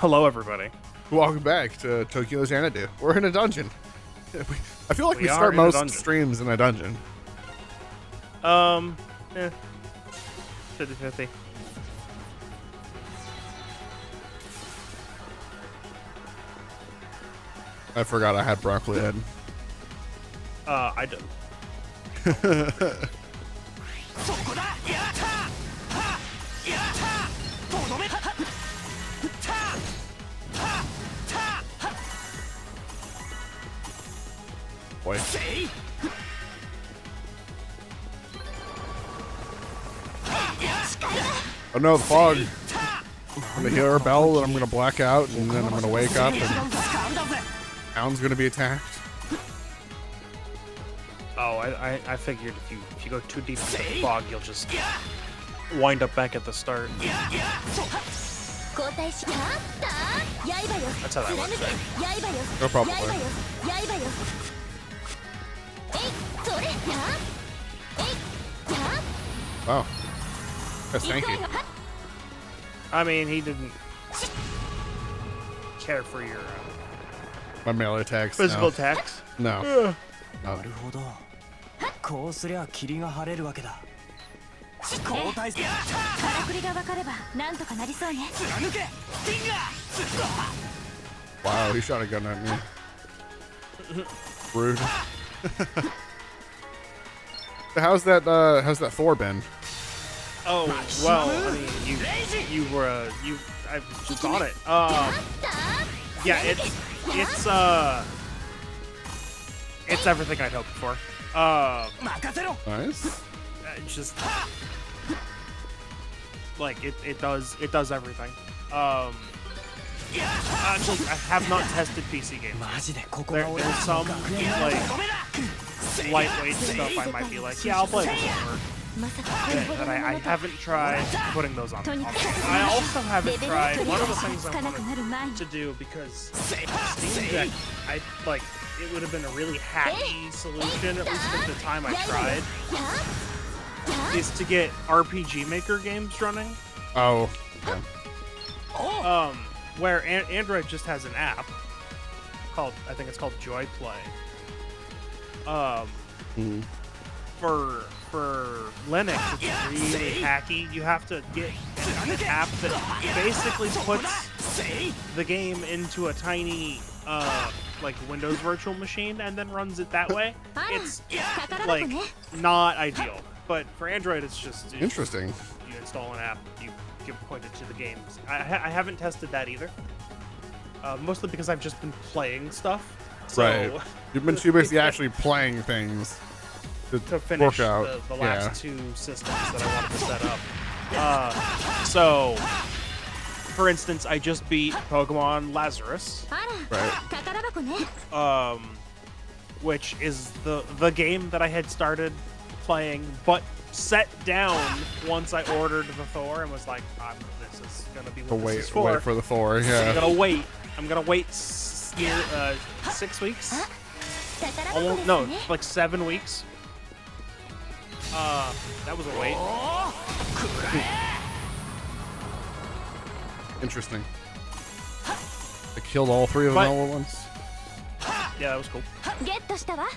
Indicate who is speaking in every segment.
Speaker 1: Hello, everybody.
Speaker 2: Welcome back to Tokyo Xanadu. We're in a dungeon. I feel like we
Speaker 1: are
Speaker 2: start
Speaker 1: in a
Speaker 2: most
Speaker 1: dungeon.
Speaker 2: streams in a dungeon.
Speaker 1: Eh. 50-50.
Speaker 2: I forgot I had broccoli head.
Speaker 1: I do.
Speaker 2: Boy. Oh no, the fog. I'm gonna hear a bell and I'm gonna black out and then I'm gonna wake up and Hound's gonna be attacked.
Speaker 1: Oh, I figured if you go too deep into the fog, you'll just wind up back at the start. That's how that works, right?
Speaker 2: No problem. Wow. Yes, thank you.
Speaker 1: I mean, he didn't care for your
Speaker 2: My melee attacks.
Speaker 1: physical attacks.
Speaker 2: No.
Speaker 1: Ugh.
Speaker 2: No.
Speaker 3: なるほど。こうすりゃ霧が晴れるわけだ。交代する。
Speaker 4: からくりが分かればなんとかなりそうね。
Speaker 3: 貫け。スティンガー。
Speaker 2: Wow, he shot a gun at me. Rude. How's that Thor been?
Speaker 1: Oh well, I mean, I was just on it. Yeah, it's everything I'd hoped for.
Speaker 3: 任せろ。
Speaker 2: Nice.
Speaker 1: It's just like it does everything. Actually, I have not tested PC games.
Speaker 3: マジでここが俺
Speaker 1: There's
Speaker 3: たちの
Speaker 1: some
Speaker 3: 学園だ。
Speaker 1: like
Speaker 3: ごめんな。
Speaker 1: lightweight stuff I might be like, yeah, I'll play this one.
Speaker 4: まさか
Speaker 1: But I haven't tried putting those on. I also haven't tried one of the things I
Speaker 4: つかなく
Speaker 1: wanted
Speaker 4: なる前に
Speaker 1: to do because Steam Deck, I like it would have been a really hacky solution, at least at the time I tried, is to get RPG Maker games running.
Speaker 2: Oh. Yeah.
Speaker 1: Where Android just has an app called, I think it's called Joy Play. For Linux, it's really hacky. You have to get an app that basically puts the game into a tiny like Windows virtual machine and then runs it that way. It's like not ideal, but for Android it's just
Speaker 2: Interesting.
Speaker 1: you install an app, you point it to the games. I haven't tested that either, mostly because I've just been playing stuff. So
Speaker 2: Right. You've been too busy actually playing things to
Speaker 1: finish
Speaker 2: work out.
Speaker 1: the last two systems that I wanted to set up. So, for instance, I just beat Pokemon Lazarus,
Speaker 4: あら
Speaker 2: Right.
Speaker 4: 宝箱ね
Speaker 1: which is the game that I had started playing, but set down once I ordered the Thor and was like, this is gonna be what this is for.
Speaker 2: Wait for the Thor.
Speaker 1: I'm
Speaker 2: Yeah.
Speaker 1: gonna wait. I'm gonna wait 6 weeks.
Speaker 4: 宝箱
Speaker 1: Almost,
Speaker 4: です
Speaker 1: no,
Speaker 4: ね
Speaker 1: like 7 weeks. That was a wait.
Speaker 2: Interesting. I killed all three of them
Speaker 1: But-
Speaker 2: all at once.
Speaker 1: Yeah, that was cool.
Speaker 4: ゲットしたわ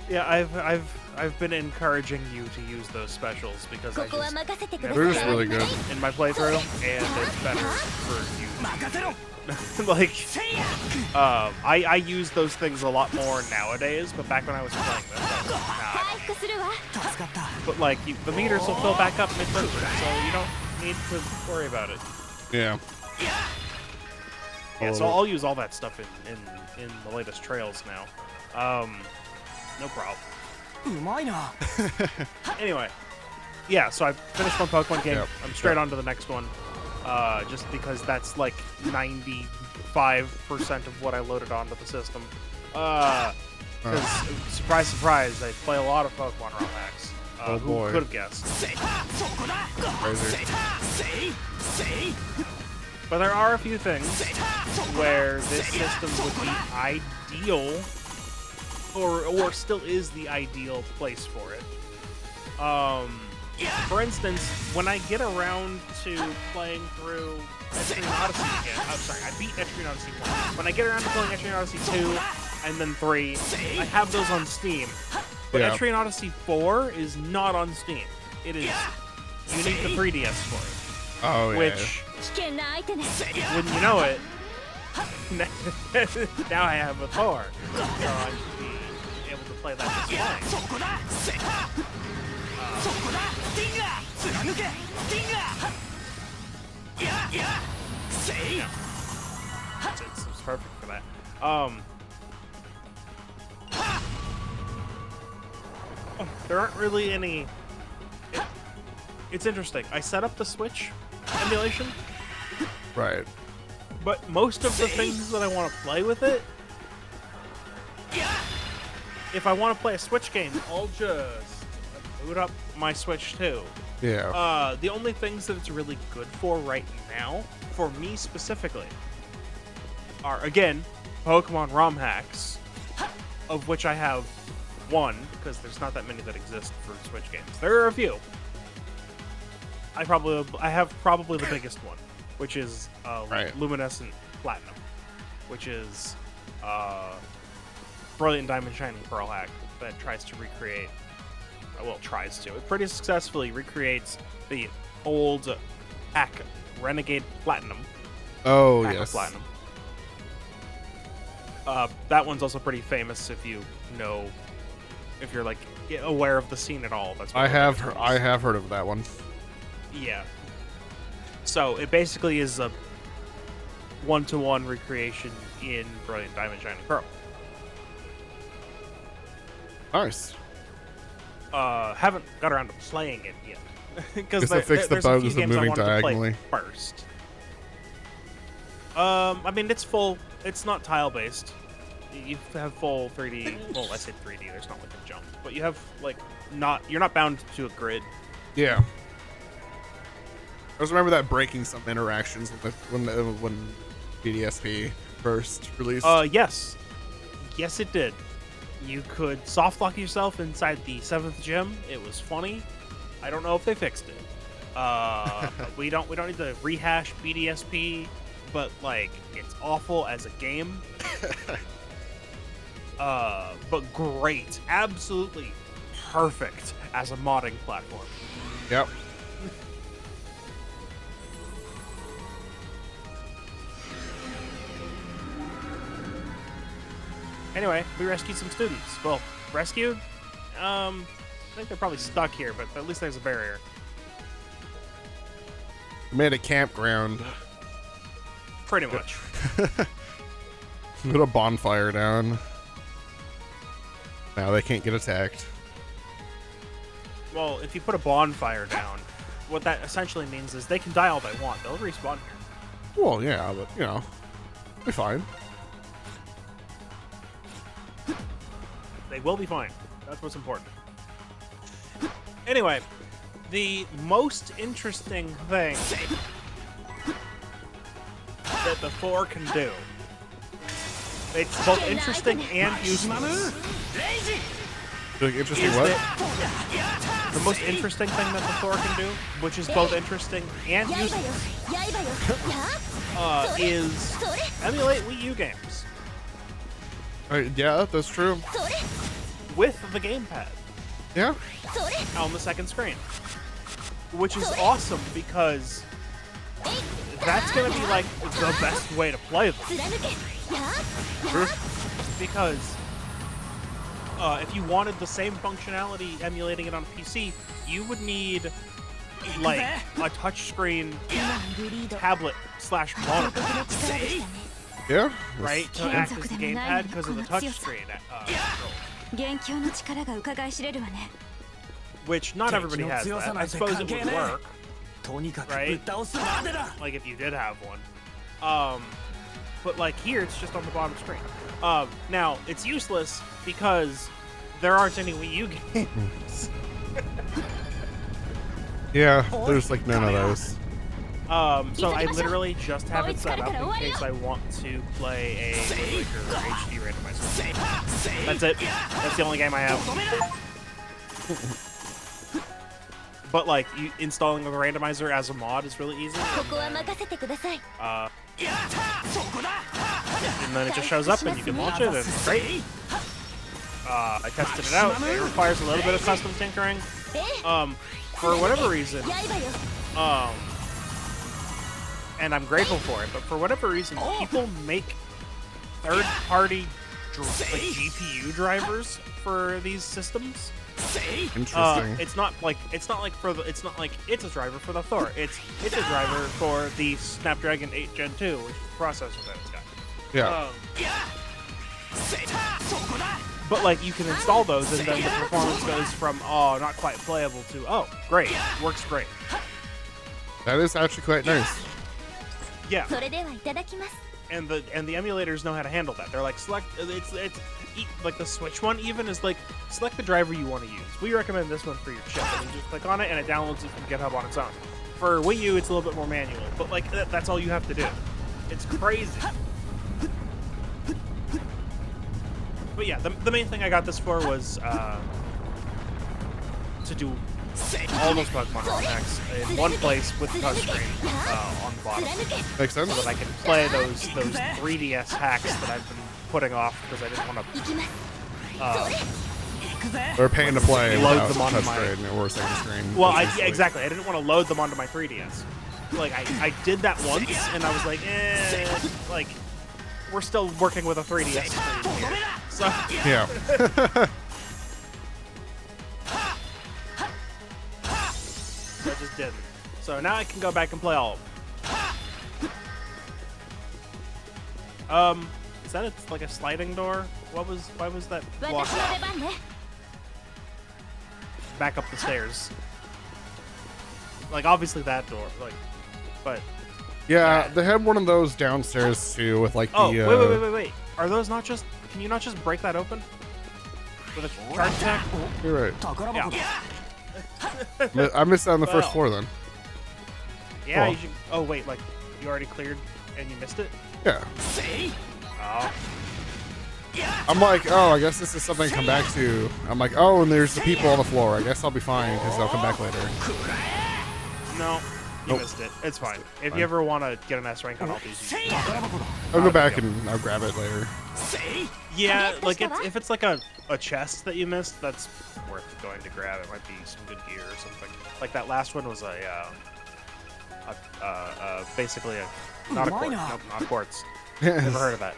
Speaker 1: Yeah, I've been encouraging you to use those specials because
Speaker 4: こ
Speaker 1: I
Speaker 4: こは
Speaker 1: just
Speaker 4: 任せてくだ
Speaker 2: They're
Speaker 4: さ
Speaker 2: just
Speaker 4: い
Speaker 2: really good.
Speaker 1: in my playthrough, and it's better for you.
Speaker 3: 任せろ。
Speaker 1: Like,
Speaker 3: せいや。
Speaker 1: I use those things a lot more nowadays, but back when I was playing this, I was like, nah.
Speaker 4: 回復するわ
Speaker 3: 助かった。
Speaker 1: But like, the meters will fill back up mid-playthrough, so you don't need to worry about it.
Speaker 2: Yeah.
Speaker 1: Yeah, so I'll use all that stuff in the latest trails now. No problem.
Speaker 3: うまいな。
Speaker 1: Anyway, yeah, so I finished one Pokemon game.
Speaker 2: Yep.
Speaker 1: I'm straight
Speaker 2: Yep.
Speaker 1: on to the next one, just because that's like 95% of what I loaded onto the system. Because surprise, surprise, I play a lot of Pokemon ROM hacks.
Speaker 2: Oh,
Speaker 1: Who
Speaker 2: boy.
Speaker 1: could have guessed?
Speaker 3: そこだ。
Speaker 2: Crazy.
Speaker 3: せい。せい。
Speaker 1: But there are a few things where this system would be ideal, or still is the ideal place for it. For instance, when I get around to playing through Etrian Odyssey again, oh sorry, I beat Etrian Odyssey 1. When I get around to playing Etrian Odyssey 2 and then 3, I have those on Steam. But
Speaker 2: Yeah.
Speaker 1: Etrian Odyssey 4 is not on Steam. It is, you need the 3DS for it.
Speaker 2: Oh, yeah.
Speaker 1: Which,
Speaker 4: 危険な相手ね
Speaker 1: wouldn't you know it, now I have a 4. So I should be able to play that just fine.
Speaker 3: そこだそこだスティンガー貫けスティンガーせい
Speaker 1: It's perfect for that. There aren't really any. It's interesting. I set up the Switch emulation,
Speaker 2: Right.
Speaker 1: but most of the things that I want to play with it, if I want to play a Switch game, I'll just boot up my Switch too.
Speaker 2: Yeah.
Speaker 1: The only things that it's really good for right now, for me specifically, are again Pokemon ROM hacks, of which I have one because there's not that many that exist for Switch games. There are a few. I have probably the biggest one, which is
Speaker 2: Right.
Speaker 1: Luminescent Platinum, which is Brilliant Diamond Shining Pearl hack that tries to recreate. Well, tries to. It pretty successfully recreates the old hack Renegade Platinum.
Speaker 2: Oh,
Speaker 1: Hack of
Speaker 2: yes.
Speaker 1: Platinum. That one's also pretty famous if you know, if you're like aware of the scene at all. That's what
Speaker 2: I have
Speaker 1: Renegade is.
Speaker 2: I have heard of that one.
Speaker 1: Yeah. So it basically is a one-to-one recreation in Brilliant Diamond Shining Pearl.
Speaker 2: Nice.
Speaker 1: Haven't got around to playing it yet because
Speaker 2: Guess they fixed the
Speaker 1: there's a few
Speaker 2: bugs of
Speaker 1: games I
Speaker 2: moving
Speaker 1: wanted to play
Speaker 2: diagonally.
Speaker 1: first. I mean it's full. It's not tile-based. You have full 3D. Well, I said 3D. There's not like a jump, but you have like you're not bound to a grid.
Speaker 2: Yeah. I just remember that breaking some interactions when BDSP first released.
Speaker 1: Yes. Yes, it did. You could soft lock yourself inside the 7th gym. It was funny. I don't know if they fixed it. We don't need to rehash BDSP, but like it's awful as a game. But great. Absolutely perfect as a modding platform.
Speaker 2: Yep.
Speaker 1: Anyway, we rescued some students. Well, rescued? I think they're probably stuck here, but at least there's a barrier.
Speaker 2: Made a campground.
Speaker 1: Pretty much.
Speaker 2: Put a bonfire down. Now they can't get attacked.
Speaker 1: Well, if you put a bonfire down, what that essentially means is they can die all they want. They'll respawn here.
Speaker 2: Well, yeah, but you know, be fine.
Speaker 1: They will be fine. That's what's important. Anyway, the most interesting thing that the 4 can do. It's both interesting and useless.
Speaker 2: Doing interesting
Speaker 1: Is
Speaker 2: what?
Speaker 1: that the most interesting thing that the 4 can do, which is both interesting and
Speaker 4: 刃よ
Speaker 1: useless,
Speaker 4: 刃よや
Speaker 1: is emulate Wii U games
Speaker 2: Yeah, that's true.
Speaker 4: それ
Speaker 1: with the gamepad
Speaker 2: Yeah.
Speaker 4: それ
Speaker 1: on the second screen, which is awesome because that's gonna be like the best way to play them.
Speaker 4: 貫けや
Speaker 1: Because if you wanted the same functionality emulating it on PC, you would need like a touchscreen
Speaker 4: 今のグリード
Speaker 1: tablet slash
Speaker 4: 独
Speaker 1: monitor,
Speaker 4: 特の力でしたね
Speaker 2: Yeah.
Speaker 1: right, to act as the gamepad because of the touchscreen control,
Speaker 4: 元凶の力が伺い知れるわね
Speaker 1: which not everybody has that. I suppose it would work,
Speaker 3: とにかくぶっ倒すまでだ
Speaker 1: like if you did have one. But like here, it's just on the bottom screen. Now it's useless because there aren't any Wii U games.
Speaker 2: Yeah, there's like none of those.
Speaker 1: So I literally just have it set up in case I want to play a Wind Waker HD randomizer. That's it. That's the only game I have. but like installing a randomizer as a mod is really easy.
Speaker 4: ここは任せてください
Speaker 1: And then it just shows up and you can launch it, and it's great. I tested it out. It requires a little bit of custom tinkering. For whatever reason,
Speaker 4: 刃よ
Speaker 1: and I'm grateful for it, but for whatever reason, people make third-party like GPU drivers for these systems.
Speaker 2: Interesting.
Speaker 1: It's not like it's a driver for the Thor. It's a driver for the Snapdragon 8 Gen 2, which is the processor that it's got.
Speaker 2: Yeah.
Speaker 1: But like you can install those, and then the performance goes from oh not quite playable to oh great, works great.
Speaker 2: That is actually quite nice.
Speaker 1: Yeah.
Speaker 4: それではいただきます
Speaker 1: And the emulators know how to handle that. They're like select it's like the Switch one even is like select the driver you want to use. We recommend this one for your chip, and you just click on it and it downloads it from GitHub on its own. For Wii U, it's a little bit more manual, but like that's all you have to do. It's crazy. But yeah, the main thing I got this for was to do all those Pokemon ROM hacks in one place with the touchscreen on the bottom.
Speaker 2: Makes sense.
Speaker 1: So that I can play those 3DS hacks that I've been putting off because I didn't want to.
Speaker 2: They're paying to play
Speaker 1: Load
Speaker 2: without
Speaker 1: them onto
Speaker 2: touchscreen or second screen.
Speaker 1: Well,
Speaker 2: obviously.
Speaker 1: exactly. I didn't want to load them onto my 3DS. Like I did that once, and I was like, like we're still working with a 3DS screen here. So
Speaker 2: Yeah.
Speaker 1: I just didn't. So now I can go back and play all of them. Is that like a sliding door? Why was that
Speaker 4: 私
Speaker 1: blocked
Speaker 4: の
Speaker 1: out?
Speaker 4: 出番ね
Speaker 1: Back up the stairs. Like obviously that door, like, but
Speaker 2: Yeah, they had one of those downstairs too with like
Speaker 1: oh
Speaker 2: the
Speaker 1: wait. Are those not just? Can you not just break that open with a charge attack?
Speaker 2: You're right.
Speaker 3: 宝箱だ
Speaker 2: I missed that on the first
Speaker 1: Well.
Speaker 2: floor then.
Speaker 1: Yeah,
Speaker 2: Cool.
Speaker 1: you should. Oh wait, like you already cleared and you missed it.
Speaker 2: Yeah.
Speaker 1: Oh,
Speaker 2: I'm like, oh, I guess this is something to come back to. I'm like, oh, and there's the people on the floor. I guess I'll be fine because they'll come back later.
Speaker 1: no, you
Speaker 2: Nope.
Speaker 1: missed it. It's fine. If
Speaker 2: Fine.
Speaker 1: you ever want to get an S rank on all these, you can.
Speaker 3: 宝箱だ
Speaker 2: I'll go back and I'll grab it later.
Speaker 1: Yeah, like if it's like a chest that you missed, that's worth going to grab. It might be some good gear or something. Like that last one was basically not a quartz. Nope, not a quartz. Never heard of that.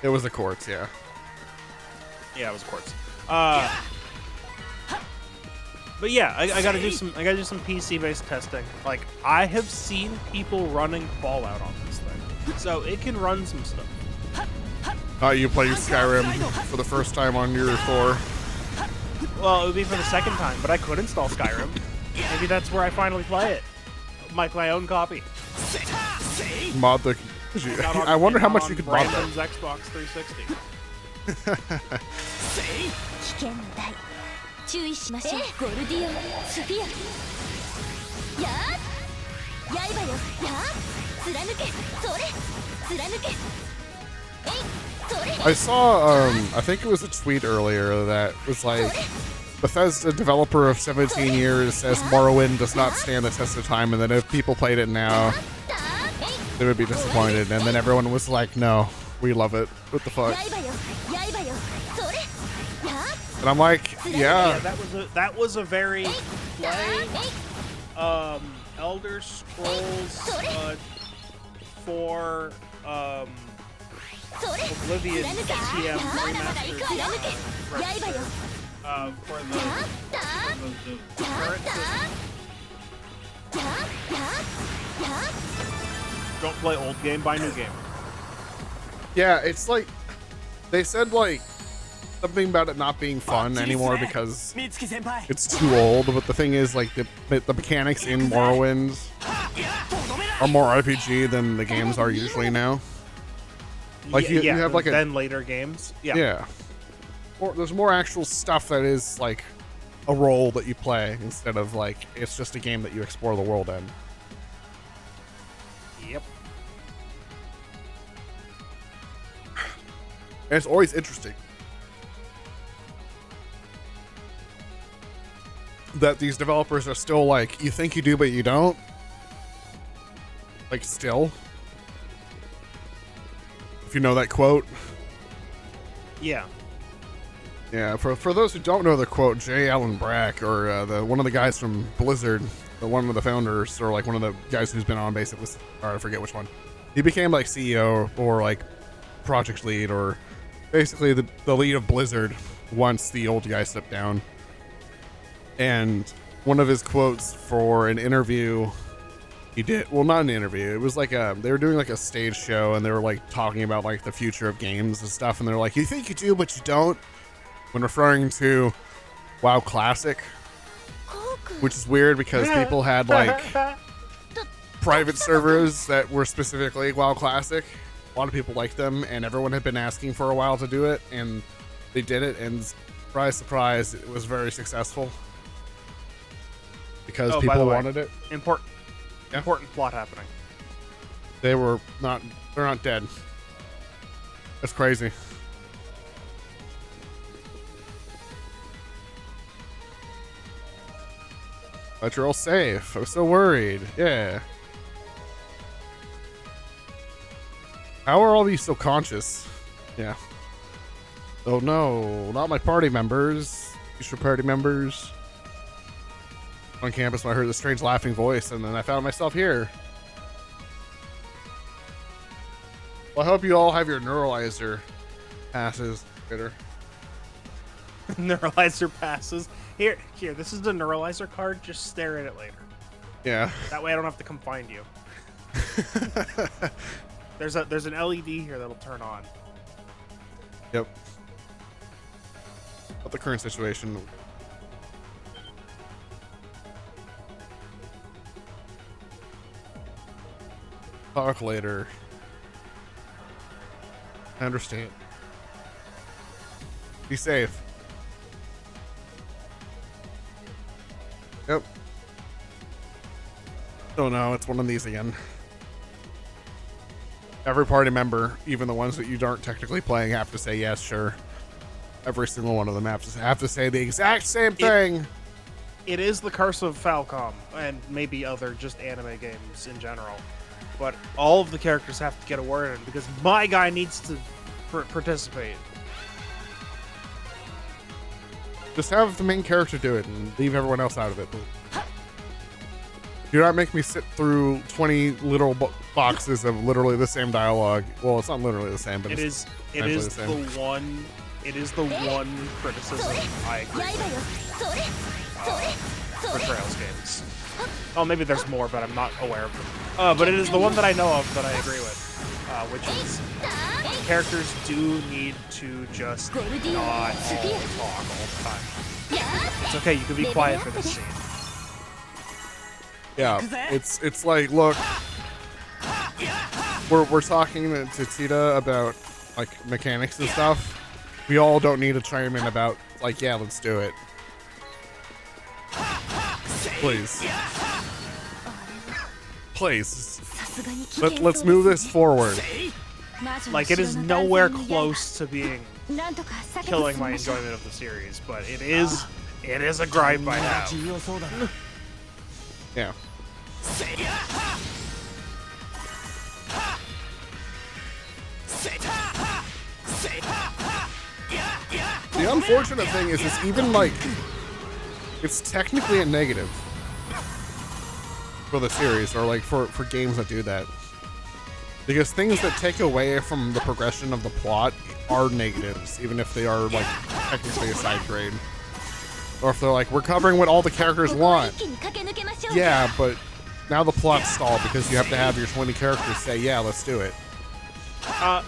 Speaker 2: It was the quartz, yeah.
Speaker 1: Yeah, it was quartz. But yeah, I gotta do some PC based testing. Like I have seen people running Fallout on this thing, so it can run some stuff.
Speaker 2: You played Skyrim for the first time on your Thor.
Speaker 1: Well, it would be for the second time, but I could install Skyrim. Maybe that's where I finally play it. My own copy.
Speaker 2: Mod the.
Speaker 1: Not on-
Speaker 2: I wonder how
Speaker 1: not
Speaker 2: much
Speaker 1: on
Speaker 2: you could mod that.
Speaker 1: Brandon's Xbox 360.
Speaker 4: 危険な台注意しましょうゴルディオンスフィアやー刃よやー貫けそれ貫けえいそれ
Speaker 2: I saw, I think it was a tweet earlier that was like, Bethesda developer of 17 years says Morrowind does not stand the test of time, and that if people played it now,
Speaker 4: だーえい
Speaker 2: they would be disappointed. And then everyone was like, no, we love it. What the fuck?
Speaker 4: 刃よ刃よそれやー
Speaker 2: And I'm like,
Speaker 1: Yeah,
Speaker 2: yeah,
Speaker 1: that was a very
Speaker 4: だ
Speaker 1: play
Speaker 4: ーえい
Speaker 1: Elder Scrolls 4
Speaker 4: それ
Speaker 1: Oblivion
Speaker 4: 貫け
Speaker 1: TM
Speaker 4: まだまだ行く貫け
Speaker 1: remastered
Speaker 4: 刃よ
Speaker 1: for
Speaker 4: や
Speaker 1: the
Speaker 4: ーだー
Speaker 1: current system.
Speaker 4: やーやー
Speaker 1: Don't play old game, buy new game.
Speaker 2: yeah, it's like, they said like, something about it not being fun anymore because
Speaker 3: 美月先輩
Speaker 2: it's too old, but the thing is like the mechanics in Morrowind
Speaker 3: とどめだ
Speaker 2: are more RPG than the games are usually now. Like you have like a
Speaker 1: then later games. Yeah.
Speaker 2: yeah. There's more actual stuff that is like a role that you play instead of like it's just a game that you explore the world in.
Speaker 1: Yep.
Speaker 2: And it's always interesting. that these developers are still like, you think you do, but you don't. Like, still. If you know that quote.
Speaker 1: Yeah.
Speaker 2: Yeah, for those who don't know the quote, J. Allen Brack, or one of the guys from Blizzard, one of the founders, or like one of the guys who's been on basically, or I forget which one. He became like CEO or like project lead, or basically the lead of Blizzard once the old guy stepped down. And one of his quotes for an interview he did, well, not an interview, it was like they were doing like a stage show, and they were like talking about like the future of games and stuff, and they're like, you think you do, but you don't, when referring to WoW Classic, which is weird because people had like private servers that were specifically WoW Classic. A lot of people liked them, and everyone had been asking for a while to do it, and they did it, and surprise, surprise, it was very successful because people wanted it.
Speaker 1: Important plot happening.
Speaker 2: They're not dead. That's crazy. But you're all safe. I was so worried. Yeah. How are all these so conscious? Yeah. Oh no, not my party members. Future party members. On campus when I heard the strange laughing voice, and then I found myself here. Well, I hope you all have your neuralizer passes later.
Speaker 1: Neuralizer passes. Here, this is the neuralizer card. Just stare at it later.
Speaker 2: Yeah.
Speaker 1: That way I don't have to come find you. There's an LED here that'll turn on.
Speaker 2: Yep. About the current situation. Talk later. I understand. Be safe. Yep. Oh no, it's one of these again. Every party member, even the ones that you aren't technically playing, have to say yes, sure. Every single one of them have to say the exact same thing.
Speaker 1: It is the curse of Falcom, and maybe other just anime games in general. But all of the characters have to get a word in, because my guy needs to participate.
Speaker 2: Just have the main character do it and leave everyone else out of it. Do not make me sit through 20 literal boxes of literally the same dialogue. Well, it's not literally the same, but
Speaker 1: it is the one criticism I agree with for Trails games. Oh, maybe there's more, but I'm not aware of them. But it is the one that I know of that I agree with, which is characters do need to just not all talk all the time. It's okay, you can be quiet for this scene.
Speaker 2: Yeah, it's like, look, we're talking to Tita about like mechanics and stuff. We all don't need to chime in about like, yeah, let's do it. Please. Please. Let's move this forward.
Speaker 1: Like, it is nowhere close to being killing my enjoyment of the series, but it is a gripe I have.
Speaker 2: Yeah. The unfortunate thing is it's even like, it's technically a negative for the series, or like for games that do that. Because things that take away from the progression of the plot are negatives, even if they are like technically a side grade. Or if they're like, we're covering what all the characters want. Yeah, but now the plot's stalled because you have to have your 20 characters say, yeah, let's do it.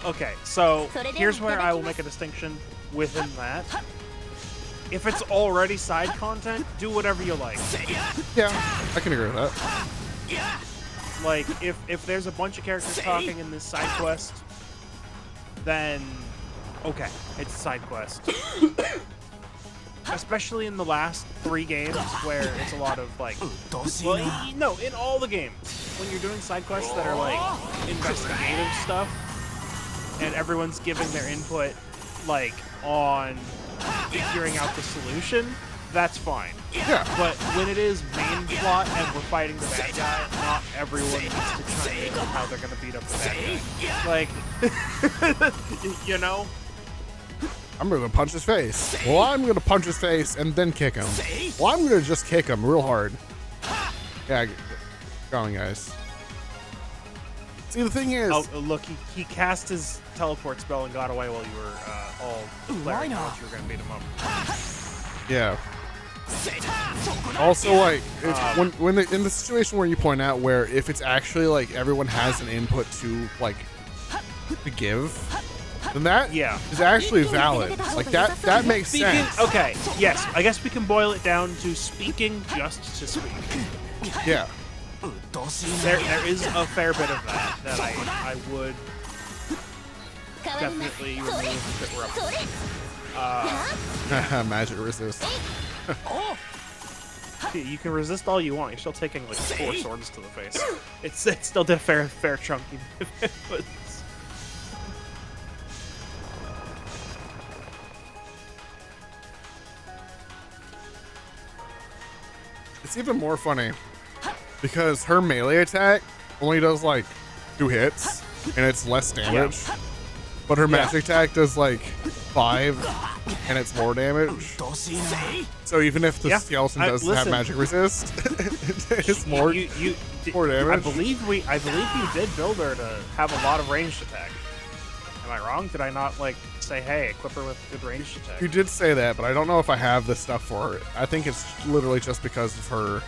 Speaker 1: Okay, so here's where I will make a distinction within that. If it's already side content, do whatever you like.
Speaker 2: Yeah, I can agree with that.
Speaker 1: Like, if there's a bunch of characters talking in this side quest, then okay, it's a side quest. Especially in the last 3 games where it's a lot of like, well, no, in all the games, when you're doing side quests that are like investigative stuff, and everyone's giving their input like on figuring out the solution, that's fine.
Speaker 2: Yeah.
Speaker 1: But when it is main plot and we're fighting the bad guy, not everyone needs to chime in on how they're gonna beat up the bad guy. Like, you know?
Speaker 2: I'm gonna punch his face. Well, I'm gonna punch his face and then kick him. Well, I'm gonna just kick him real hard. Yeah, go on, guys. See, the thing is...
Speaker 1: Oh, look, he cast his teleport spell and got away while you were all flaring out you were gonna beat him up.
Speaker 2: Yeah. Also, like, it's in the situation where you point out where if it's actually like everyone has an input to like to give, then that is actually valid. Like that makes sense.
Speaker 1: Okay, yes, I guess we can boil it down to speaking just to speak.
Speaker 2: Yeah.
Speaker 1: There is a fair bit of that I would definitely remove if it were up to me.
Speaker 2: Magic resist.
Speaker 1: You can resist all you want. You're still taking like 4 swords to the face. It still did a fair chunky.
Speaker 2: It's even more funny because her melee attack only does like 2 hits and it's less damage, but her magic attack does like 5 and it's more damage. So even if the skeleton doesn't have magic resist, it's more damage.
Speaker 1: I believe you did build her to have a lot of ranged attack. Am I wrong? Did I not like say, hey, equip her with good ranged attack?
Speaker 2: You did say that, but I don't know if I have the stuff for it. I think it's literally just because of her.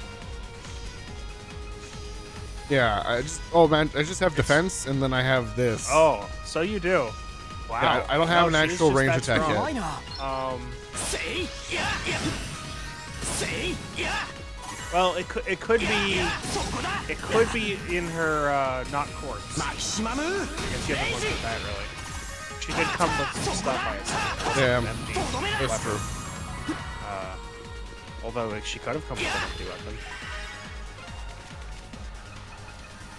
Speaker 2: Yeah, I just have defense, and then I have this.
Speaker 1: Oh, so you do. Wow.
Speaker 2: Yeah, I don't have an actual range attack yet.
Speaker 1: Well, it could be in her not corpse. I guess you haven't looked at that really. She did come with some stuff, I assume.
Speaker 2: Yeah, that's true.
Speaker 1: Although like, she could have come with an empty weapon.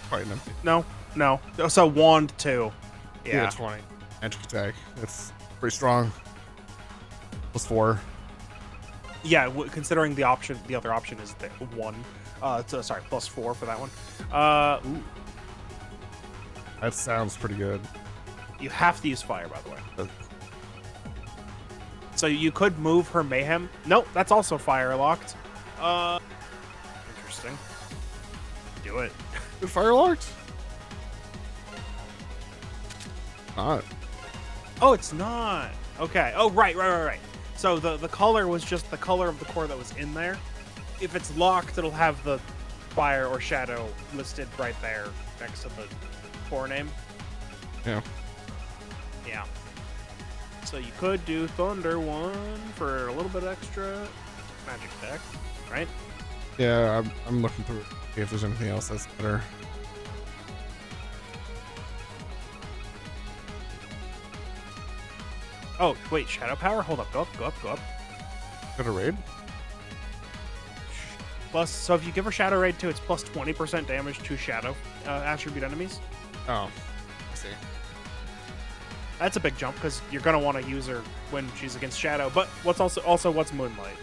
Speaker 2: Quite an empty.
Speaker 1: No. So wand too. Yeah.
Speaker 2: 20. Magic attack. That's pretty strong. +4.
Speaker 1: Yeah, considering the other option is the 1. Sorry, +4 for that one. Ooh.
Speaker 2: That sounds pretty good.
Speaker 1: You have to use fire, by the way. So you could move her mayhem. Nope, that's also fire locked. Interesting. Do it.
Speaker 2: Is it fire locked? Not.
Speaker 1: Oh, it's not. Okay. Oh, right. So the color was just the color of the core that was in there. If it's locked, it'll have the fire or shadow listed right there next to the core name.
Speaker 2: Yeah.
Speaker 1: Yeah. So you could do Thunder 1 for a little bit extra magic attack, right?
Speaker 2: Yeah, I'm looking through it, see if there's anything else that's better.
Speaker 1: Oh, wait, Shadow Power? Hold up, go up.
Speaker 2: Got a raid?
Speaker 1: Plus, so if you give her Shadow Raid 2, it's plus 20% damage to Shadow attribute enemies.
Speaker 2: Oh, I see.
Speaker 1: That's a big jump, because you're going to want to use her when she's against Shadow, but what's what's Moonlight?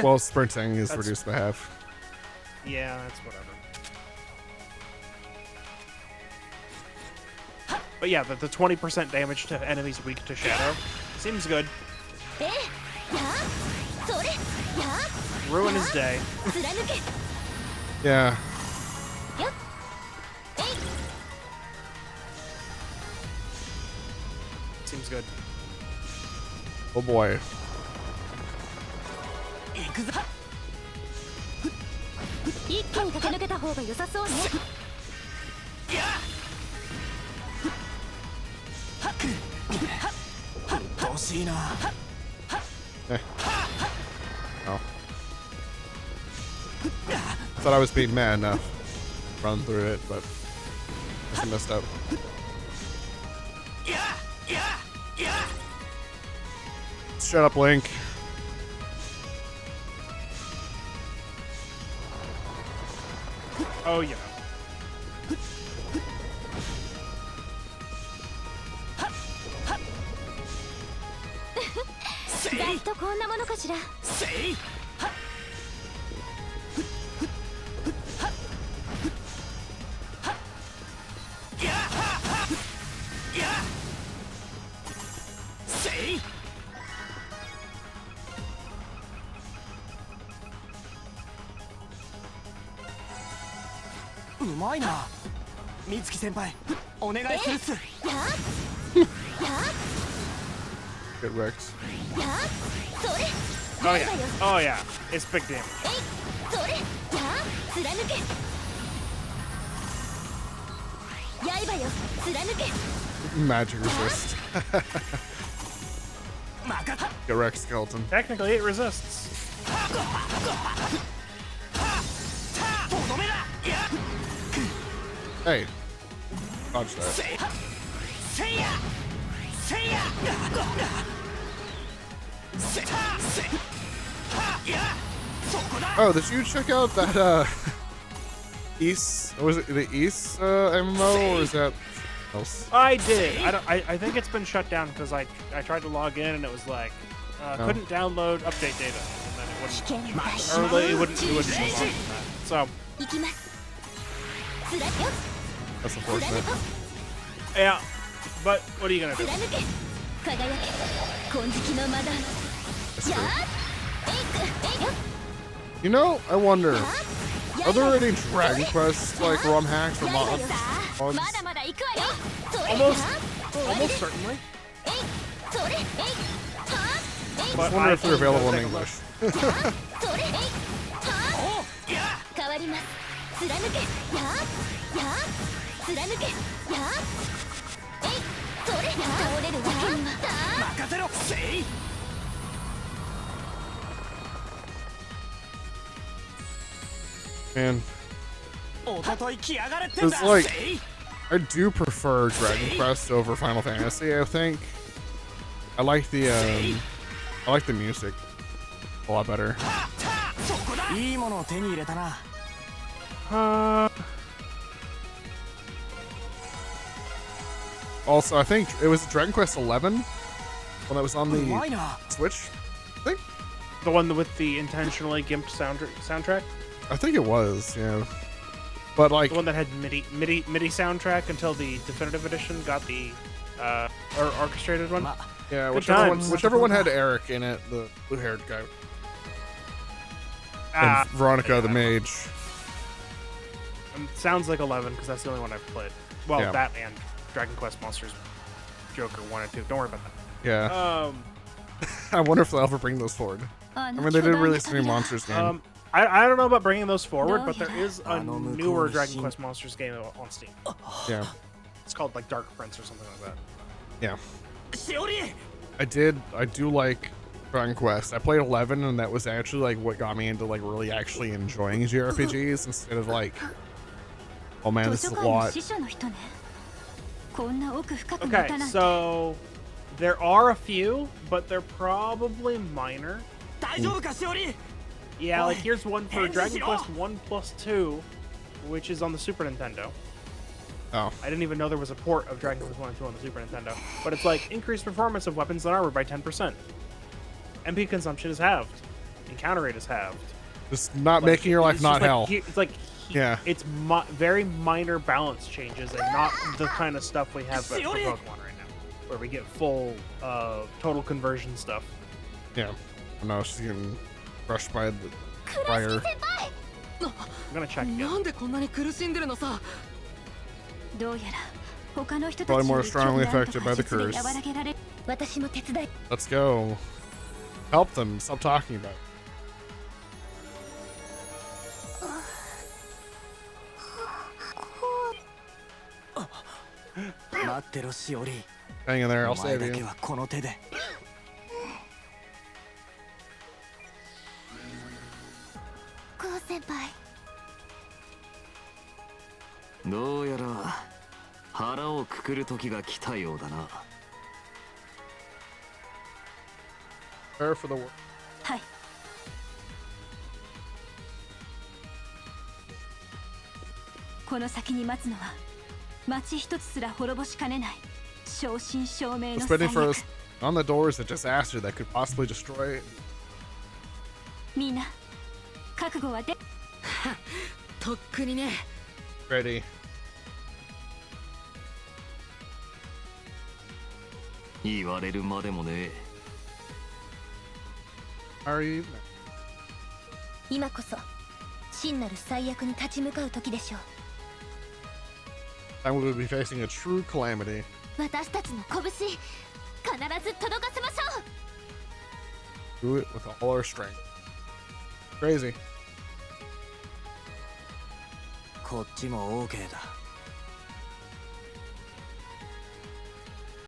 Speaker 2: Well, sprinting is reduced by half.
Speaker 1: Yeah, that's whatever. But yeah, the 20% damage to enemies weak to Shadow seems good. Ruin his day.
Speaker 2: Yeah.
Speaker 1: Seems good.
Speaker 2: Oh boy. Oh. Thought I was being mad enough to run through it, but I messed up. Shut up, Link.
Speaker 1: Oh, yeah.
Speaker 4: こんなものかしら。
Speaker 3: せいはっやははやせいうまいな美月先輩お願いするっす
Speaker 4: やっや
Speaker 2: Good Rex.
Speaker 4: っやっそれ
Speaker 1: Oh yeah. Oh yeah. It's big damage.
Speaker 4: えいそれやっ貫け刃よ貫け
Speaker 2: Magic resist.
Speaker 3: 任せ
Speaker 2: Get Rex skeleton.
Speaker 1: Technically, it resists.
Speaker 3: とどめだや
Speaker 2: Hey. Dodge that.
Speaker 3: せいはせいやせいやせたせはやそこだ
Speaker 2: Oh, did you check out that East? Was it the East MMO or is that else?
Speaker 1: I did. I think it's been shut down because I tried to log in and it was like couldn't download update data, and then it
Speaker 4: 危険な
Speaker 1: wouldn't, or it wouldn't move on from that. So
Speaker 4: 行きます貫よ
Speaker 2: That's
Speaker 4: 貫
Speaker 2: unfortunate.
Speaker 4: こ
Speaker 1: yeah, but what are you gonna do?
Speaker 4: 貫け輝け金色のマダン
Speaker 2: That's
Speaker 4: や
Speaker 2: true.
Speaker 4: っえいくえいよ
Speaker 2: You know, I wonder,
Speaker 4: や
Speaker 2: are there any Dragon Quest like ROM hacks or
Speaker 4: 刃よ
Speaker 2: mods?
Speaker 4: まだまだ行くわよそれ
Speaker 1: Almost,
Speaker 4: や
Speaker 1: almost certainly.
Speaker 4: えいそれえいはえい
Speaker 1: But
Speaker 2: I wonder
Speaker 1: I
Speaker 2: if they're
Speaker 1: think
Speaker 2: available
Speaker 1: they'll
Speaker 2: in
Speaker 1: take a look.
Speaker 2: English.
Speaker 4: それえいは
Speaker 3: おや
Speaker 4: 変わります貫けやや貫けやえいそれや倒れるわけには
Speaker 3: 任せろせい
Speaker 2: Man,
Speaker 3: おととい来やがれってんだ
Speaker 2: It's like-
Speaker 3: せい
Speaker 2: I do prefer Dragon Quest over Final Fantasy. I think I like the music a lot better.
Speaker 3: そこだいいものを手に入れたな
Speaker 2: Also, I think it was Dragon Quest 11 when that was on
Speaker 3: うま
Speaker 2: the
Speaker 3: いな
Speaker 2: Switch. I think
Speaker 1: The one with the intentionally gimped soundtrack,
Speaker 2: I think it was, yeah. But like,
Speaker 1: the one that had MIDI soundtrack until the definitive edition got the or orchestrated one.
Speaker 3: ま
Speaker 2: yeah,
Speaker 1: Good
Speaker 2: whichever
Speaker 1: times.
Speaker 2: one had Eric in it, the blue-haired guy,
Speaker 1: Ah,
Speaker 2: and Veronica
Speaker 1: yeah,
Speaker 2: the mage.
Speaker 1: sounds like 11 because that's the only one I've played. Well,
Speaker 2: Yeah.
Speaker 1: that and Dragon Quest Monsters Joker 1 and 2. Don't worry about that.
Speaker 2: Yeah, I wonder if they'll ever bring those forward.
Speaker 4: あ
Speaker 2: I
Speaker 4: の
Speaker 2: mean, they did
Speaker 4: 巨大な
Speaker 2: release a new
Speaker 4: 扉
Speaker 2: Monsters game.
Speaker 1: I don't know about bringing those forward, but there
Speaker 4: yeah.
Speaker 1: is a newer Dragon Quest Monsters game on Steam.
Speaker 2: Yeah,
Speaker 1: It's called like Dark Prince or something like that.
Speaker 2: yeah.
Speaker 3: しおり
Speaker 2: I do like Dragon Quest. I played 11, and that was actually like what got me into like really actually enjoying JRPGs instead of like, oh man,
Speaker 4: 図
Speaker 2: this
Speaker 4: 書
Speaker 2: is a
Speaker 4: 館の
Speaker 2: lot.
Speaker 4: 司書の人ねこんな奥深く持
Speaker 1: Okay,
Speaker 4: たなんて
Speaker 1: so there are a few, but they're probably minor.
Speaker 3: 大丈夫かしおり
Speaker 1: Yeah, like
Speaker 3: Oi,
Speaker 1: here's one for
Speaker 3: hands
Speaker 1: Dragon
Speaker 3: it
Speaker 1: Quest
Speaker 3: off.
Speaker 1: 1 plus 2, which is on the Super Nintendo.
Speaker 2: Oh,
Speaker 1: I didn't even know there was a port of Dragon Quest 1 and 2 on the Super Nintendo. But it's like increased performance of weapons and armor by 10%. MP consumption is halved. Encounter rate is halved.
Speaker 2: just not
Speaker 1: Like,
Speaker 2: making your life
Speaker 1: it's
Speaker 2: not
Speaker 1: just like
Speaker 2: hell.
Speaker 1: it's like
Speaker 2: Yeah.
Speaker 1: it's very minor balance changes and not the kind of stuff we have for Pokemon right now, where we get full total conversion stuff.
Speaker 2: Yeah. Oh, no, she's getting crushed by the
Speaker 4: 倉敷
Speaker 2: fire.
Speaker 4: 先輩
Speaker 1: I'm gonna check again.
Speaker 5: なんでこんなに苦しんでるのさ
Speaker 4: どうやら他の人たち
Speaker 2: Probably more
Speaker 4: より
Speaker 2: strongly
Speaker 4: 今日なんと
Speaker 2: affected
Speaker 4: か
Speaker 2: by the
Speaker 4: 術で
Speaker 2: curse.
Speaker 4: 和らげられ私も手伝い
Speaker 2: Let's go. Help them. Stop talking about it.
Speaker 3: 待ってろしおり
Speaker 2: Hang in there. I'll
Speaker 3: お前
Speaker 2: save
Speaker 3: だけ
Speaker 2: you.
Speaker 3: はこの手で
Speaker 4: こう先輩
Speaker 6: どうやら腹をくくる時が来たようだな。
Speaker 2: Prepare for the war.
Speaker 4: はいこの先に待つのは町一つすら滅ぼしかねない正真正銘の
Speaker 2: Just
Speaker 4: 最
Speaker 2: waiting for
Speaker 4: 悪
Speaker 2: this On the door is a disaster that could possibly destroy it.
Speaker 4: みんな覚悟はで
Speaker 5: とっくにね。
Speaker 2: Ready.
Speaker 6: 言われるまでもね。
Speaker 2: Are you?
Speaker 4: 今こそ真なる最悪に立ち向かう時でしょう。
Speaker 2: I will be facing a true calamity.
Speaker 4: 私たちの拳必ず届かせましょう。
Speaker 2: Do it with all our strength. Crazy.
Speaker 3: こっちも OK だ。